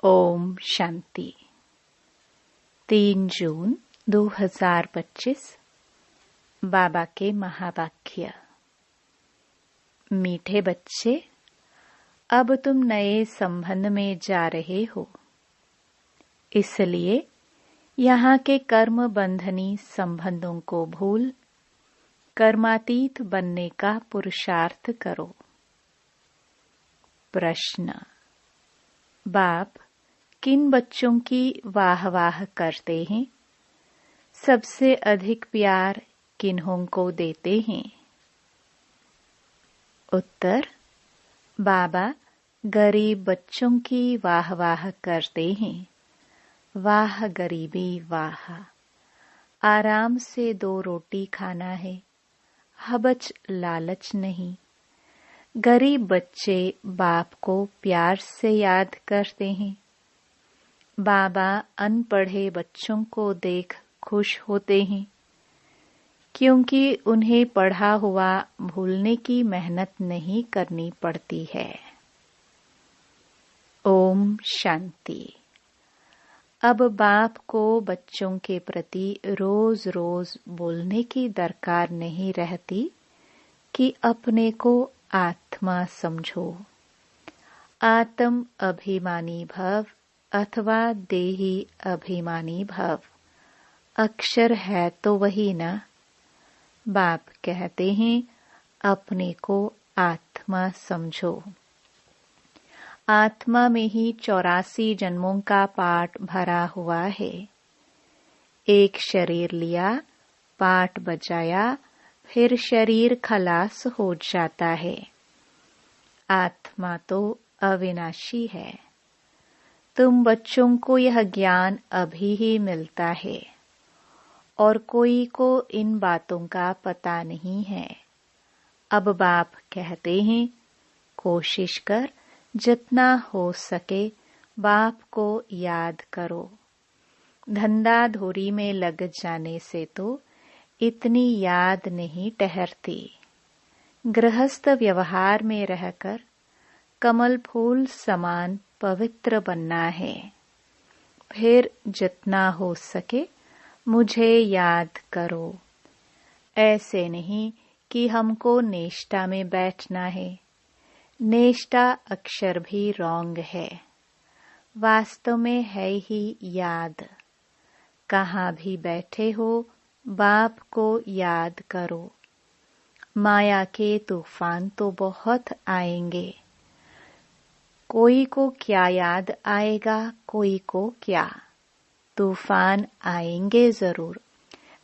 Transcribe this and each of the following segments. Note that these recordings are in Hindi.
ओम शांति। 3 जून 2025 बाबा के महावाक्य। मीठे बच्चे, अब तुम नए संबंध में जा रहे हो, इसलिए यहाँ के कर्म बंधनी संबंधों को भूल कर्मातीत बनने का पुरुषार्थ करो। प्रश्न: बाप किन बच्चों की वाह वाह करते हैं? सबसे अधिक प्यार किन्हों को देते हैं? उत्तर: बाबा गरीब बच्चों की वाह वाह करते हैं। वाह गरीबी वाह, आराम से 2 रोटी खाना है, हबच लालच नहीं। गरीब बच्चे बाप को प्यार से याद करते हैं। बाबा अनपढ़े बच्चों को देख खुश होते हैं, क्योंकि उन्हें पढ़ा हुआ भूलने की मेहनत नहीं करनी पड़ती है। ओम शांति। अब बाप को बच्चों के प्रति रोज रोज बोलने की दरकार नहीं रहती कि अपने को आत्मा समझो। आत्म अभिमानी भव अथवा देही अभिमानी भव, अक्षर है तो वही ना। बाप कहते हैं अपने को आत्मा समझो। आत्मा में ही 84 जन्मों का पाठ भरा हुआ है। एक शरीर लिया, पाठ बजाया, फिर शरीर खलास हो जाता है। आत्मा तो अविनाशी है। तुम बच्चों को यह ज्ञान अभी ही मिलता है और कोई को इन बातों का पता नहीं है। अब बाप कहते हैं कोशिश कर जितना हो सके बाप को याद करो। धंधा धोरी में लग जाने से तो इतनी याद नहीं ठहरती। गृहस्थ व्यवहार में रहकर कमल फूल समान पवित्र बनना है। फिर जितना हो सके मुझे याद करो। ऐसे नहीं कि हमको नेष्टा में बैठना है। नेष्टा अक्षर भी रॉन्ग है। वास्तव में है ही याद। कहाँ भी बैठे हो बाप को याद करो। माया के तूफान तो बहुत आएंगे। कोई को क्या याद आएगा, कोई को क्या। तूफान आएंगे जरूर।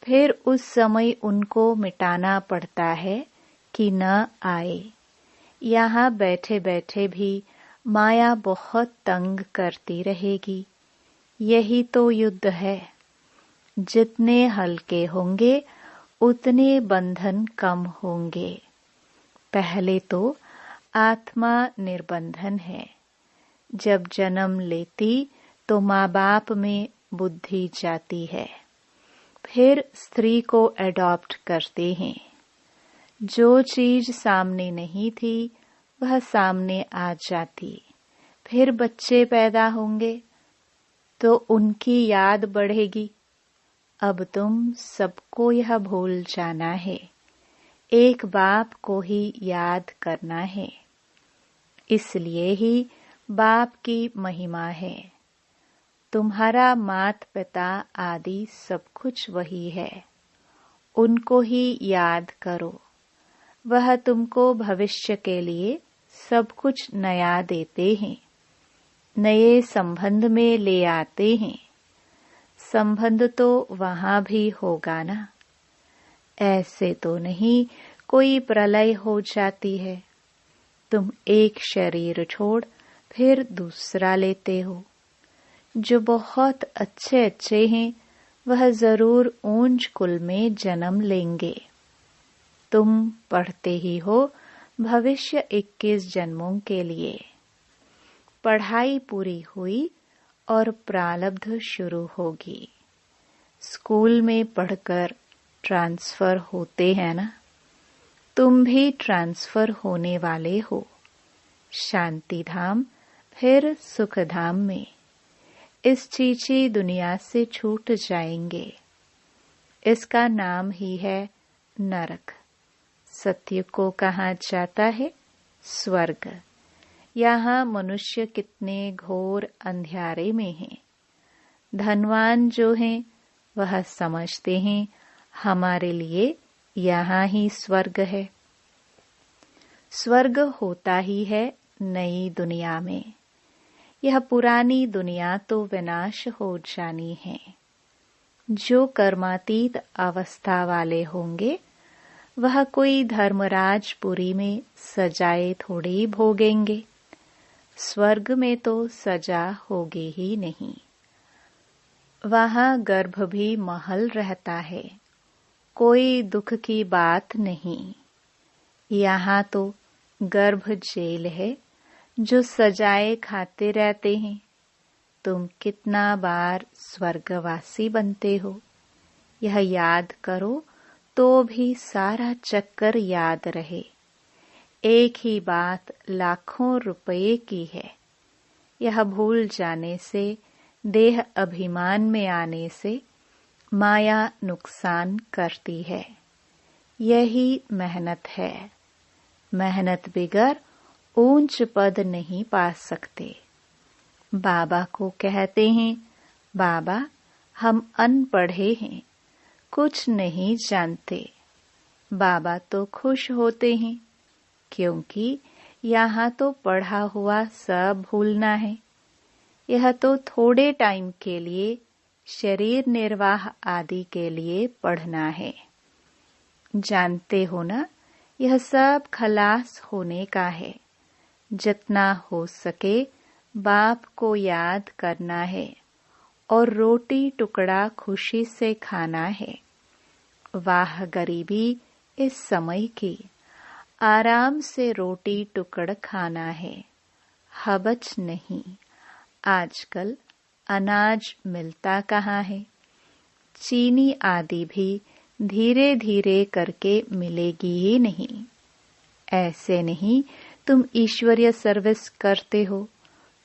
फिर उस समय उनको मिटाना पड़ता है कि न आए। यहाँ बैठे बैठे भी माया बहुत तंग करती रहेगी। यही तो युद्ध है। जितने हल्के होंगे उतने बंधन कम होंगे। पहले तो आत्मा निर्बंधन है। जब जन्म लेती तो माँ बाप में बुद्धि जाती है। फिर स्त्री को एडॉप्ट करते हैं। जो चीज सामने नहीं थी वह सामने आ जाती। फिर बच्चे पैदा होंगे तो उनकी याद बढ़ेगी। अब तुम सबको यह भूल जाना है। एक बाप को ही याद करना है। इसलिए ही बाप की महिमा है। तुम्हारा माता पिता आदि सब कुछ वही है। उनको ही याद करो। वह तुमको भविष्य के लिए सब कुछ नया देते हैं। नए संबंध में ले आते हैं। संबंध तो वहां भी होगा ना। ऐसे तो नहीं कोई प्रलय हो जाती है। तुम एक शरीर छोड़ फिर दूसरा लेते हो। जो बहुत अच्छे अच्छे हैं वह जरूर ऊंच कुल में जन्म लेंगे। तुम पढ़ते ही हो भविष्य 21 जन्मों के लिए। पढ़ाई पूरी हुई और प्रारब्ध शुरू होगी। स्कूल में पढ़कर ट्रांसफर होते हैं ना। तुम भी ट्रांसफर होने वाले हो। शांति धाम फिर सुख धाम में। इस चीची दुनिया से छूट जाएंगे। इसका नाम ही है नरक। सत्य को कहा जाता है स्वर्ग। यहाँ मनुष्य कितने घोर अंधियारे में हैं। धनवान जो हैं वह समझते हैं हमारे लिए यहाँ ही स्वर्ग है। स्वर्ग होता ही है नई दुनिया में। यह पुरानी दुनिया तो विनाश हो जानी है। जो कर्मातीत अवस्था वाले होंगे वह कोई धर्मराजपुरी में सजाए थोड़ी भोगेंगे। स्वर्ग में तो सजा होगी ही नहीं। वहाँ गर्भ भी महल रहता है, कोई दुख की बात नहीं। यहाँ तो गर्भ जेल है जो सजाए खाते रहते हैं। तुम कितना बार स्वर्गवासी बनते हो, यह याद करो तो भी सारा चक्कर याद रहे। एक ही बात लाखों रुपए की है। यह भूल जाने से, देह अभिमान में आने से माया नुकसान करती है। यही मेहनत है। मेहनत बिगर ऊंच पद नहीं पा सकते। बाबा को कहते हैं, बाबा हम अनपढ़े हैं, कुछ नहीं जानते। बाबा तो खुश होते हैं क्योंकि यहाँ तो पढ़ा हुआ सब भूलना है। यह तो थोड़े टाइम के लिए, शरीर निर्वाह आदि के लिए पढ़ना है। जानते हो ना, यह सब खलास होने का है। जितना हो सके बाप को याद करना है और रोटी टुकड़ा खुशी से खाना है। वाह गरीबी इस समय की, आराम से रोटी टुकड़ खाना है, हबच नहीं। आजकल अनाज मिलता कहाँ है। चीनी आदि भी धीरे धीरे करके मिलेगी ही नहीं। ऐसे नहीं तुम ईश्वरीय सर्विस करते हो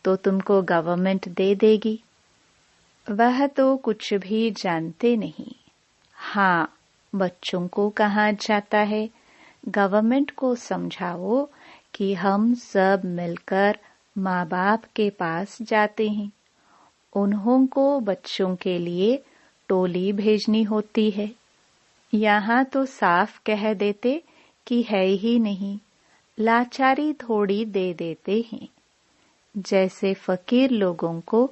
तो तुमको गवर्नमेंट दे देगी। वह तो कुछ भी जानते नहीं। हाँ, बच्चों को कहा जाता है गवर्नमेंट को समझाओ कि हम सब मिलकर माँ बाप के पास जाते हैं। उन्हों को बच्चों के लिए टोली भेजनी होती है। यहाँ तो साफ कह देते कि है ही नहीं, लाचारी थोड़ी दे देते हैं। जैसे फकीर लोगों को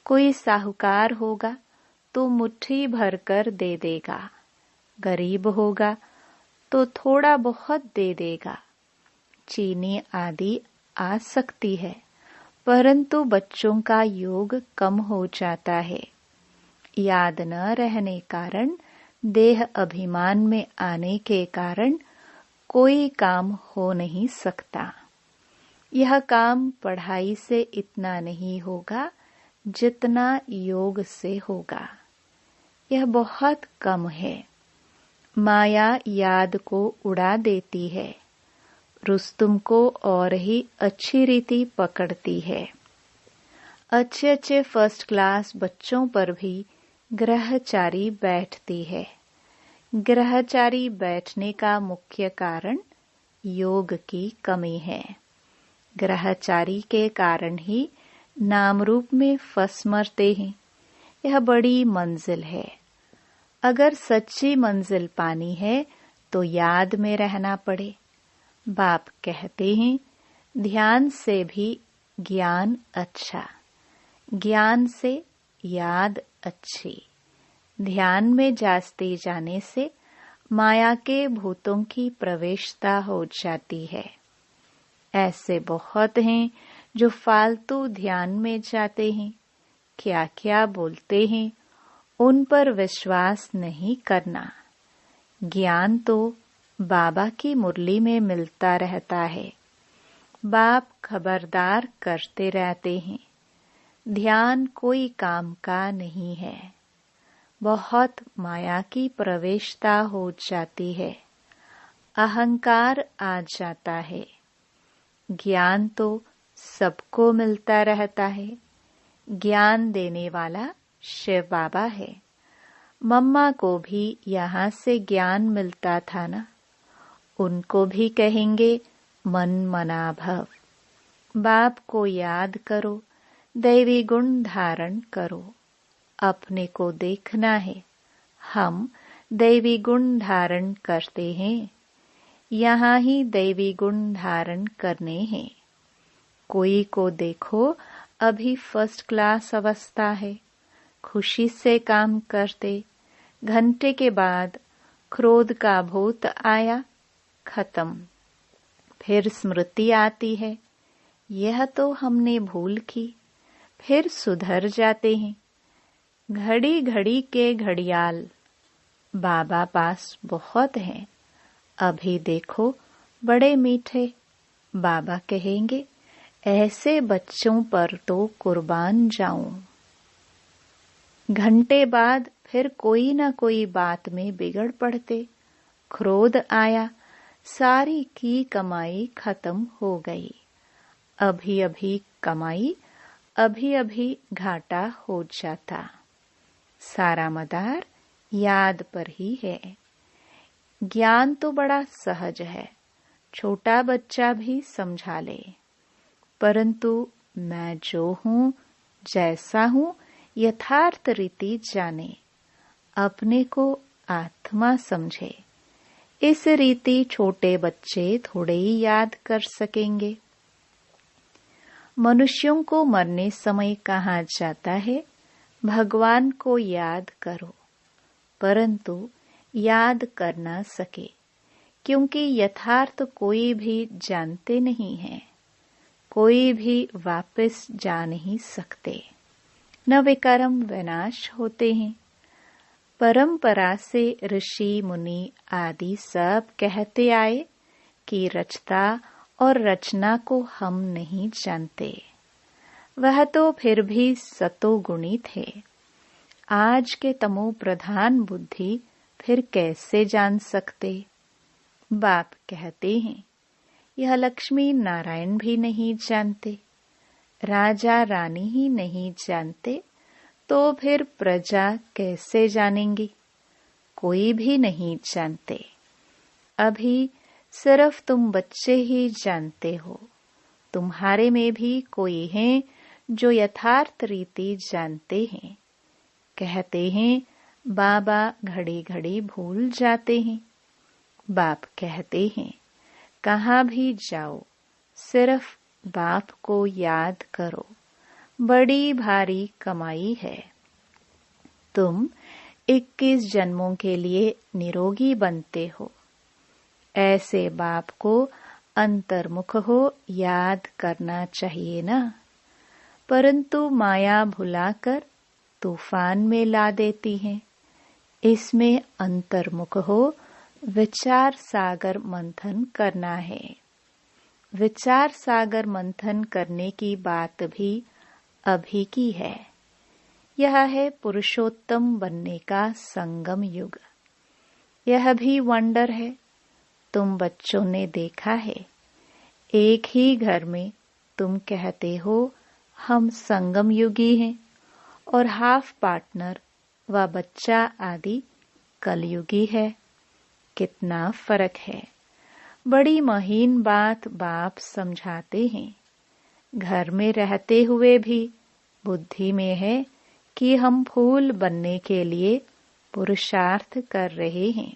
कोई साहूकार होगा तो मुट्ठी भर कर दे देगा, गरीब होगा तो थोड़ा बहुत दे देगा। चीनी आदि आ सकती है, परंतु बच्चों का योग कम हो जाता है। याद न रहने कारण, देह अभिमान में आने के कारण कोई काम हो नहीं सकता। यह काम पढ़ाई से इतना नहीं होगा जितना योग से होगा। यह बहुत कम है। माया याद को उड़ा देती है, रुस्तुम को और ही अच्छी रीति पकड़ती है। अच्छे अच्छे फर्स्ट क्लास बच्चों पर भी ग्रहचारी बैठती है। ग्रहचारी बैठने का मुख्य कारण योग की कमी है। ग्रहचारी के कारण ही नाम रूप में फंस मरते हैं। यह बड़ी मंजिल है। अगर सच्ची मंजिल पानी है तो याद में रहना पड़े। बाप कहते हैं, ध्यान से भी ज्ञान अच्छा, ज्ञान से याद अच्छी। ध्यान में जाते जाने से माया के भूतों की प्रवेशता हो जाती है। ऐसे बहुत हैं जो फालतू ध्यान में जाते हैं, क्या क्या बोलते हैं, उन पर विश्वास नहीं करना। ज्ञान तो बाबा की मुरली में मिलता रहता है। बाप खबरदार करते रहते हैं, ध्यान कोई काम का नहीं है। बहुत माया की प्रवेशता हो जाती है, अहंकार आ जाता है। ज्ञान तो सबको मिलता रहता है, ज्ञान देने वाला शिव बाबा है। मम्मा को भी यहाँ से ज्ञान मिलता था ना, उनको भी कहेंगे मन मना भव। बाप को याद करो, दैवी गुण धारण करो। अपने को देखना है, हम दैवी गुण धारण करते हैं। यहाँ ही दैवी गुण धारण करने हैं। कोई को देखो अभी फर्स्ट क्लास अवस्था है, खुशी से काम करते, घंटे के बाद क्रोध का भूत आया, खत्म। फिर स्मृति आती है, यह तो हमने भूल की, फिर सुधर जाते हैं। घड़ी घड़ी के घड़ियाल बाबा पास बहुत हैं। अभी देखो बड़े मीठे। बाबा कहेंगे ऐसे बच्चों पर तो कुर्बान जाऊं। घंटे बाद फिर कोई न कोई बात में बिगड़ पड़ते, क्रोध आया, सारी की कमाई खत्म हो गई। अभी अभी कमाई, अभी अभी घाटा हो जाता। सारा मदार याद पर ही है। ज्ञान तो बड़ा सहज है, छोटा बच्चा भी समझा ले, परंतु मैं जो हूँ, जैसा हूँ, यथार्थ रीति जाने, अपने को आत्मा समझे। इस रीति छोटे बच्चे थोड़े ही याद कर सकेंगे। मनुष्यों को मरने समय कहा जाता है, भगवान को याद करो, परंतु याद कर न सके, क्योंकि यथार्थ कोई भी जानते नहीं है। कोई भी वापस जा नहीं सकते, न विकर्म विनाश होते हैं। परंपरा से ऋषि मुनि आदि सब कहते आए कि रचता और रचना को हम नहीं जानते। वह तो फिर भी सतोगुणी थे। आज के तमो प्रधान बुद्धि फिर कैसे जान सकते। बाप कहते हैं यह लक्ष्मी नारायण भी नहीं जानते, राजा रानी ही नहीं जानते, तो फिर प्रजा कैसे जानेंगी। कोई भी नहीं जानते। अभी सिर्फ तुम बच्चे ही जानते हो। तुम्हारे में भी कोई है जो यथार्थ रीति जानते हैं। कहते हैं बाबा घड़ी घड़ी भूल जाते हैं। बाप कहते हैं कहाँ भी जाओ, सिर्फ बाप को याद करो, बड़ी भारी कमाई है। तुम 21 जन्मों के लिए निरोगी बनते हो। ऐसे बाप को अंतर्मुख हो याद करना चाहिए ना, परंतु माया भुलाकर तूफान में ला देती है। इसमें अंतर्मुख हो विचार सागर मंथन करना है। विचार सागर मंथन करने की बात भी अभी की है। यह है पुरुषोत्तम बनने का संगम युग। यह भी वंडर है। तुम बच्चों ने देखा है, एक ही घर में तुम कहते हो हम संगम युगी हैं, और हाफ पार्टनर व बच्चा आदि कलयुगी है। कितना फर्क है। बड़ी महीन बात बाप समझाते हैं। घर में रहते हुए भी बुद्धि में है कि हम फूल बनने के लिए पुरुषार्थ कर रहे हैं।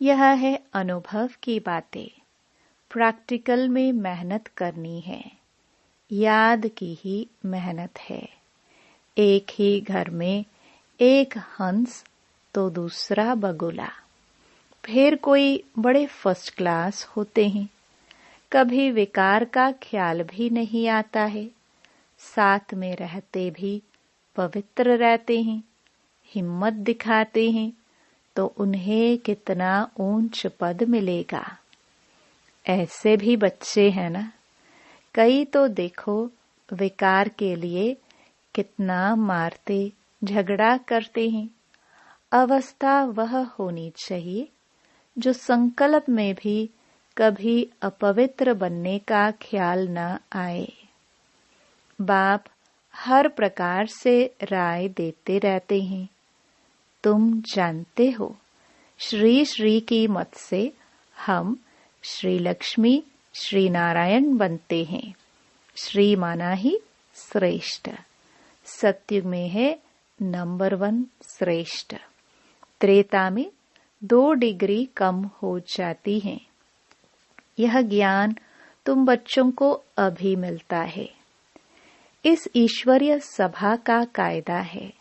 यह है अनुभव की बातें। प्रैक्टिकल में मेहनत करनी है। याद की ही मेहनत है। एक ही घर में एक हंस तो दूसरा बगुला। फिर कोई बड़े फर्स्ट क्लास होते हैं, कभी विकार का ख्याल भी नहीं आता है, साथ में रहते भी पवित्र रहते हैं, हिम्मत दिखाते हैं, तो उन्हें कितना ऊंच पद मिलेगा। ऐसे भी बच्चे हैं ना। कई तो देखो विकार के लिए कितना मारते झगड़ा करते हैं। अवस्था वह होनी चाहिए जो संकल्प में भी कभी अपवित्र बनने का ख्याल न आए। बाप हर प्रकार से राय देते रहते हैं। तुम जानते हो, श्री श्री की मत से हम श्री लक्ष्मी श्री नारायण बनते हैं। श्री माना ही श्रेष्ठ। सत्युग में है नंबर 1 श्रेष्ठ। त्रेता में 2 डिग्री कम हो जाती है। यह ज्ञान तुम बच्चों को अभी मिलता है। इस ईश्वरीय सभा का कायदा है,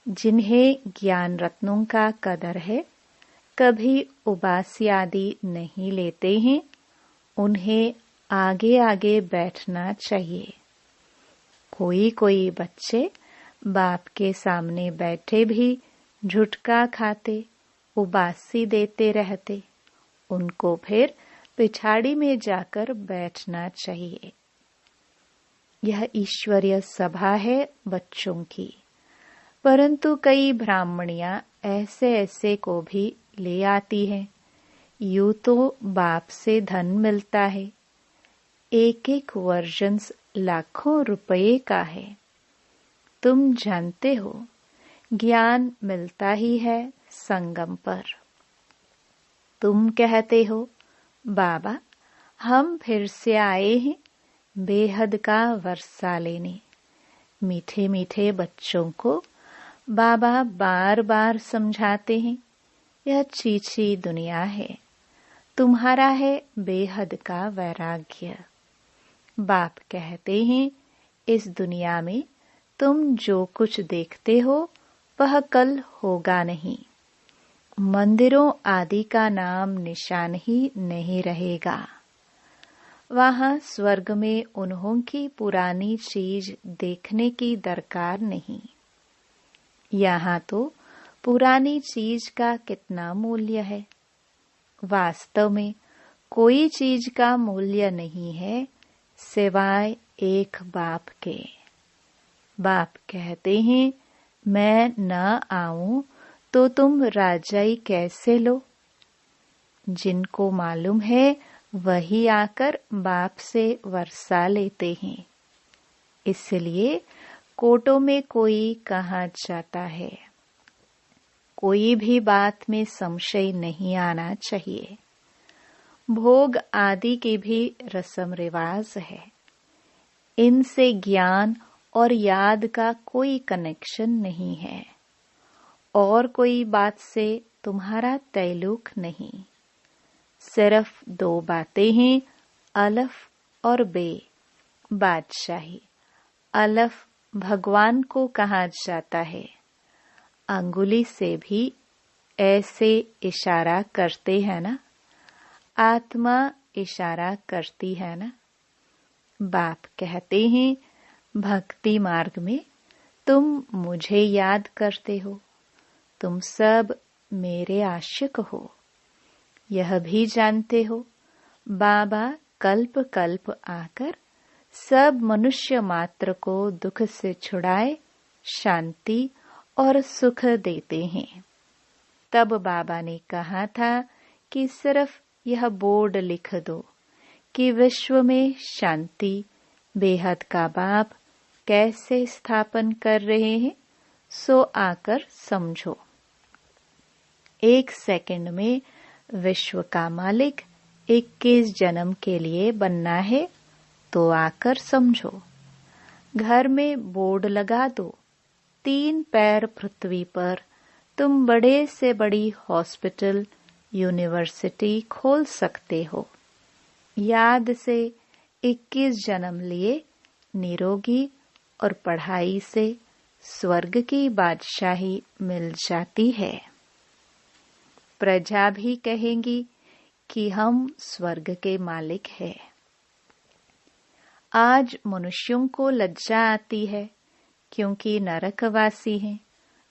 जिन्हें ज्ञान रत्नों का कदर है, कभी उबासी आदि नहीं लेते हैं, उन्हें आगे आगे बैठना चाहिए। कोई कोई बच्चे बाप के सामने बैठे भी झुटका खाते, उबासी देते रहते। उनको फिर पिछाड़ी में जाकर बैठना चाहिए। यह ईश्वरीय सभा है बच्चों की, परंतु कई ब्राह्मणियां ऐसे ऐसे को भी ले आती हैं। यूं तो बाप से धन मिलता है, एक एक वर्जन लाखों रुपए का है। तुम जानते हो, ज्ञान मिलता ही है संगम पर। तुम कहते हो, बाबा हम फिर से आए हैं बेहद का वर्षा लेने। मीठे मीठे बच्चों को बाबा बार बार समझाते हैं, यह चीची दुनिया है, तुम्हारा है बेहद का वैराग्य। बाप कहते हैं, इस दुनिया में तुम जो कुछ देखते हो वह कल होगा नहीं। मंदिरों आदि का नाम निशान ही नहीं रहेगा। वहां स्वर्ग में उन्हों की पुरानी चीज देखने की दरकार नहीं। यहाँ तो पुरानी चीज का कितना मूल्य है। वास्तव में कोई चीज का मूल्य नहीं है सिवाय एक बाप के। बाप कहते हैं, मैं न आऊं तो तुम राजाई कैसे लो। जिनको मालूम है वही आकर बाप से वर्षा लेते हैं। इसलिए कोटों में कोई कहा जाता है। कोई भी बात में संशय नहीं आना चाहिए। भोग आदि के भी रस्म रिवाज है। इनसे ज्ञान और याद का कोई कनेक्शन नहीं है। और कोई बात से तुम्हारा तैल्लुक नहीं। सिर्फ 2 बातें हैं, अलफ और बे। बादशाही अलफ भगवान को कहा जाता है। अंगुली से भी ऐसे इशारा करते हैं ना, आत्मा इशारा करती है ना। बाप कहते हैं, भक्ति मार्ग में तुम मुझे याद करते हो, तुम सब मेरे आशिक हो। यह भी जानते हो, बाबा कल्प कल्प आकर सब मनुष्य मात्र को दुख से छुड़ाए शांति और सुख देते हैं। तब बाबा ने कहा था कि सिर्फ यह बोर्ड लिख दो कि विश्व में शांति बेहद का बाप कैसे स्थापन कर रहे हैं, सो आकर समझो। 1 सेकंड में विश्व का मालिक 21 जन्म के लिए बनना है तो आकर समझो। घर में बोर्ड लगा दो, 3 पैर पृथ्वी पर तुम बड़े से बड़ी हॉस्पिटल, यूनिवर्सिटी खोल सकते हो। याद से 21 जन्म लिए निरोगी और पढ़ाई से स्वर्ग की बादशाही मिल जाती है। प्रजा भी कहेंगी कि हम स्वर्ग के मालिक हैं। आज मनुष्यों को लज्जा आती है क्योंकि नरकवासी हैं।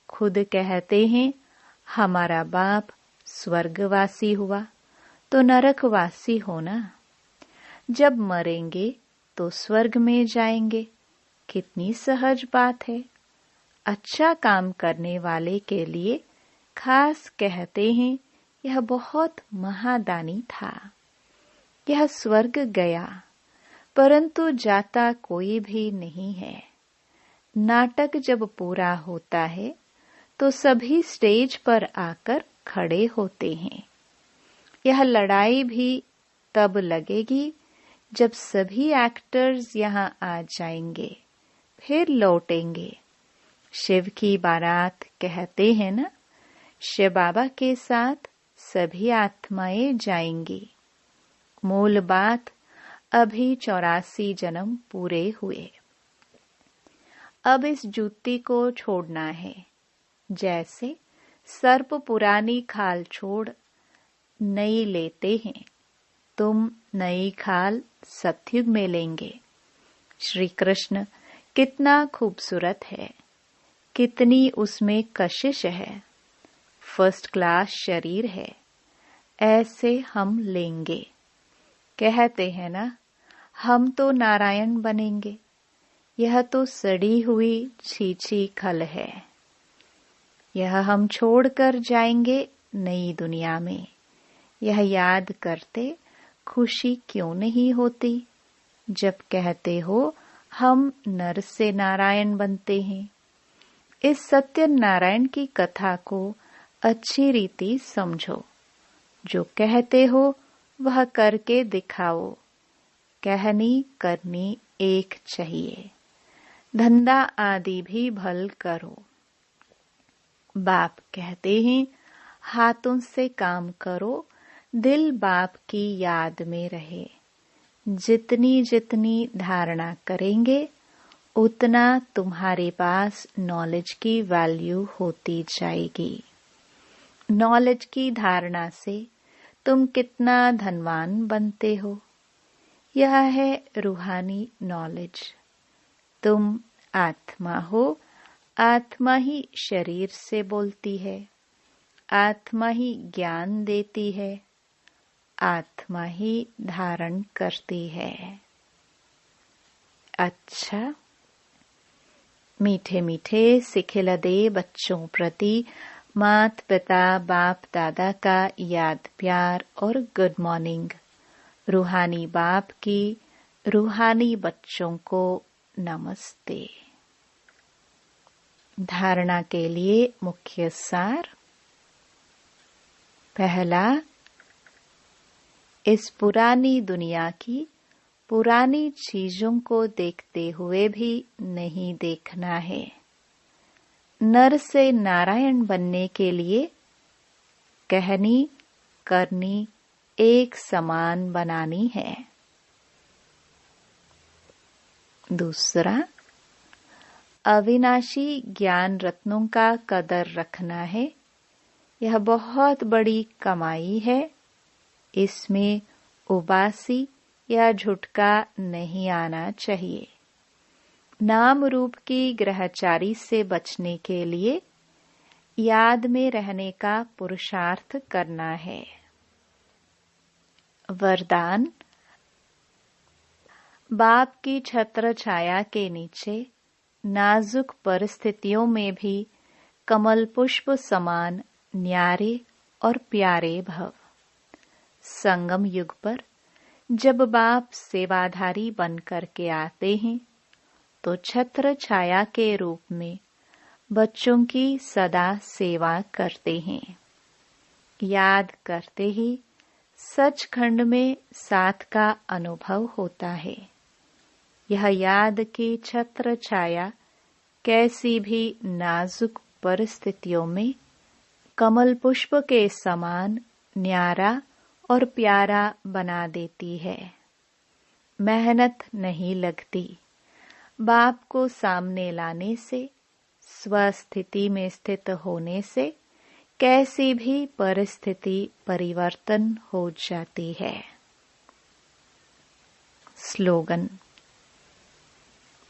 खुद कहते हैं, हमारा बाप स्वर्गवासी हुआ तो नरकवासी होना। जब मरेंगे तो स्वर्ग में जाएंगे। कितनी सहज बात है। अच्छा काम करने वाले के लिए खास कहते हैं, यह बहुत महादानी था। यह स्वर्ग गया, परंतु जाता कोई भी नहीं है। नाटक जब पूरा होता है तो सभी स्टेज पर आकर खड़े होते हैं। यह लड़ाई भी तब लगेगी जब सभी एक्टर्स यहाँ आ जाएंगे, फिर लौटेंगे। शिव की बारात कहते हैं ना, शिव बाबा के साथ सभी आत्माएं जाएंगी। मूल बात, अभी 84 जन्म पूरे हुए। अब इस जूती को छोड़ना है। जैसे सर्प पुरानी खाल छोड़ नई लेते हैं, तुम नई खाल सतयुग में लेंगे। श्री कृष्ण कितना खूबसूरत है, कितनी उसमें कशिश है। फर्स्ट क्लास शरीर है, ऐसे हम लेंगे। कहते हैं ना, हम तो नारायण बनेंगे। यह तो सड़ी हुई छीछी खल है। यह हम छोड़कर जाएंगे नई दुनिया में। यह याद करते खुशी क्यों नहीं होती जब कहते हो हम नर से नारायण बनते हैं। इस सत्य नारायण की कथा को अच्छी रीति समझो। जो कहते हो वह करके दिखाओ। कहनी करनी एक चाहिए। धंधा आदि भी भल करो। बाप कहते हैं हाथों से काम करो, दिल बाप की याद में रहे। जितनी जितनी धारणा करेंगे उतना तुम्हारे पास नॉलेज की वैल्यू होती जाएगी। नॉलेज की धारणा से तुम कितना धनवान बनते हो। यह है रूहानी नॉलेज। तुम आत्मा हो, आत्मा ही शरीर से बोलती है, आत्मा ही ज्ञान देती है, आत्मा ही धारण करती है। अच्छा, मीठे मीठे सिखिलदे बच्चों प्रति मात पिता बाप दादा का याद प्यार और गुड मॉर्निंग। रूहानी बाप की रूहानी बच्चों को नमस्ते। धारणा के लिए मुख्य सार। पहला, इस पुरानी दुनिया की पुरानी चीजों को देखते हुए भी नहीं देखना है। नर से नारायण बनने के लिए कहनी करनी एक समान बनानी है। दूसरा, अविनाशी ज्ञान रत्नों का कदर रखना है। यह बहुत बड़ी कमाई है। इसमें उबासी या झुटका नहीं आना चाहिए। नाम रूप की ग्रहचारी से बचने के लिए याद में रहने का पुरुषार्थ करना है। वरदान, बाप की छत्र छाया के नीचे नाजुक परिस्थितियों में भी कमल पुष्प समान न्यारे और प्यारे भव। संगम युग पर जब बाप सेवाधारी बन करके आते हैं तो छत्र छाया के रूप में बच्चों की सदा सेवा करते हैं। याद करते ही सचखंड में साथ का अनुभव होता है। यह याद की छत्र छाया कैसी भी नाजुक परिस्थितियों में कमल पुष्प के समान न्यारा और प्यारा बना देती है। मेहनत नहीं लगती। बाप को सामने लाने से, स्वस्थिति में स्थित होने से कैसी भी परिस्थिति परिवर्तन हो जाती है। स्लोगन,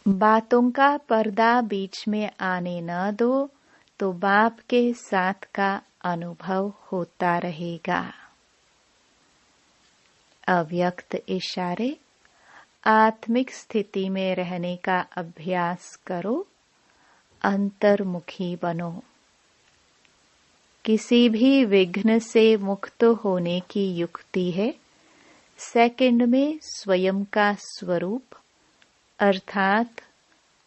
बातों का पर्दा बीच में आने न दो तो बाप के साथ का अनुभव होता रहेगा। अव्यक्त इशारे, आत्मिक स्थिति में रहने का अभ्यास करो। अंतर्मुखी बनो। किसी भी विघ्न से मुक्त होने की युक्ति है सेकंड में स्वयं का स्वरूप अर्थात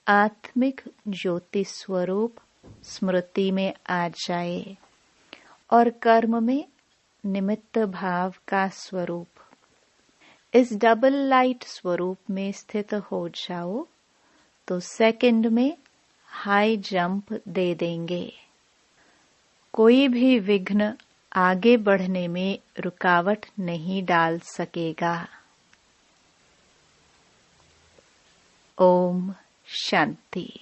आत्मिक ज्योति स्वरूप स्मृति में आ जाए और कर्म में निमित्त भाव का स्वरूप इस डबल लाइट स्वरूप में स्थित हो जाओ तो सेकंड में हाई जंप दे देंगे। कोई भी विघ्न आगे बढ़ने में रुकावट नहीं डाल सकेगा। ओम शांति।